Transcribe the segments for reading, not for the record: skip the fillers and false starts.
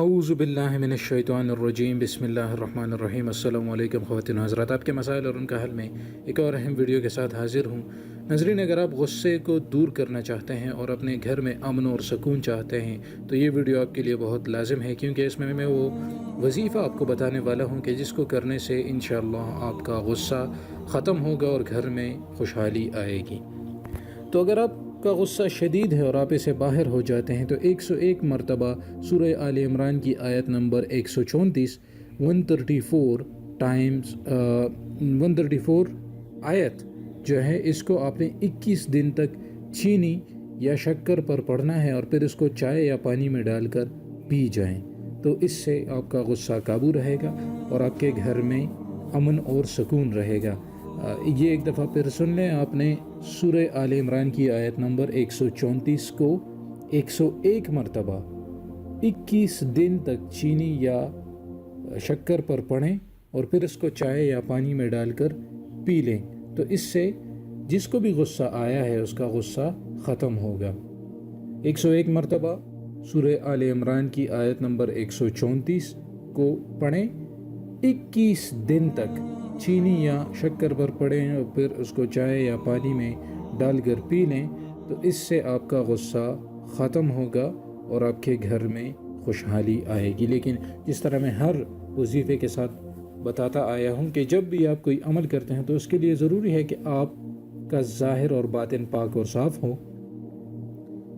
اعوذ باللہ من الشیطان الرجیم بسم اللہ الرحمن الرحیم السلام علیکم خواتین و حضرات، آپ کے مسائل اور ان کا حل میں ایک اور اہم ویڈیو کے ساتھ حاضر ہوں۔ ناظرین، اگر آپ غصے کو دور کرنا چاہتے ہیں اور اپنے گھر میں امن اور سکون چاہتے ہیں تو یہ ویڈیو آپ کے لیے بہت لازم ہے، کیونکہ اس میں وہ وظیفہ آپ کو بتانے والا ہوں کہ جس کو کرنے سے انشاءاللہ آپ کا غصہ ختم ہوگا اور گھر میں خوشحالی آئے گی۔ تو اگر آپ کا غصہ شدید ہے اور آپ اسے باہر ہو جاتے ہیں تو 101 مرتبہ سورہ آل عمران کی آیت نمبر 134 134 آیت جو ہے، اس کو آپ نے 21 دن تک چینی یا شکر پر پڑھنا ہے اور پھر اس کو چائے یا پانی میں ڈال کر پی جائیں، تو اس سے آپ کا غصہ قابو رہے گا اور آپ کے گھر میں امن اور سکون رہے گا۔ یہ ایک دفعہ پھر سن لیں، آپ نے سورہ آل عمران کی آیت نمبر 134 کو 101 مرتبہ 21 دن تک چینی یا شکر پر پڑھیں اور پھر اس کو چائے یا پانی میں ڈال کر پی لیں، تو اس سے جس کو بھی غصہ آیا ہے اس کا غصہ ختم ہوگا۔ 101 مرتبہ سورہ آل عمران کی آیت نمبر 134 کو پڑھیں، 21 دن تک چینی یا شکر پر پڑیں اور پھر اس کو چائے یا پانی میں ڈال کر پی لیں، تو اس سے آپ کا غصہ ختم ہوگا اور آپ کے گھر میں خوشحالی آئے گی۔ لیکن جس طرح میں ہر وظیفے کے ساتھ بتاتا آیا ہوں کہ جب بھی آپ کوئی عمل کرتے ہیں تو اس کے لیے ضروری ہے کہ آپ کا ظاہر اور باطن پاک اور صاف ہو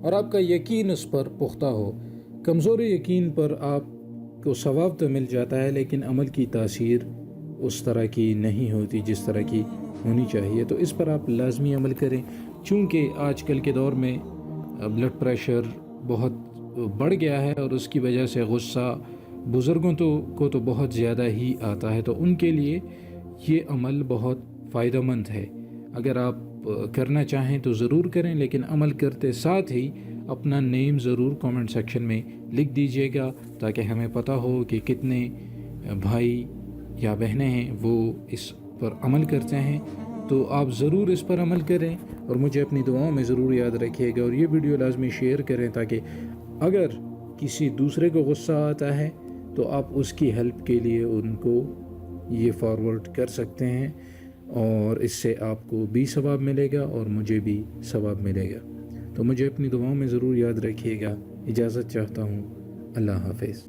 اور آپ کا یقین اس پر پختہ ہو۔ کمزور یقین پر آپ کو ثواب تو مل جاتا ہے لیکن عمل کی تاثیر اس طرح کی نہیں ہوتی جس طرح کی ہونی چاہیے، تو اس پر آپ لازمی عمل کریں۔ چونکہ آج کل کے دور میں بلڈ پریشر بہت بڑھ گیا ہے اور اس کی وجہ سے غصہ بزرگوں کو تو بہت زیادہ ہی آتا ہے، تو ان کے لیے یہ عمل بہت فائدہ مند ہے۔ اگر آپ کرنا چاہیں تو ضرور کریں، لیکن عمل کرتے ساتھ ہی اپنا نیم ضرور کامنٹ سیکشن میں لکھ دیجیے گا تاکہ ہمیں پتہ ہو کہ کتنے بھائی یا بہنیں ہیں وہ اس پر عمل کرتے ہیں۔ تو آپ ضرور اس پر عمل کریں اور مجھے اپنی دعاؤں میں ضرور یاد رکھیے گا، اور یہ ویڈیو لازمی شیئر کریں تاکہ اگر کسی دوسرے کو غصہ آتا ہے تو آپ اس کی ہیلپ کے لیے ان کو یہ فارورڈ کر سکتے ہیں، اور اس سے آپ کو بھی ثواب ملے گا اور مجھے بھی ثواب ملے گا۔ تو مجھے اپنی دعاؤں میں ضرور یاد رکھیے گا۔ اجازت چاہتا ہوں، اللہ حافظ۔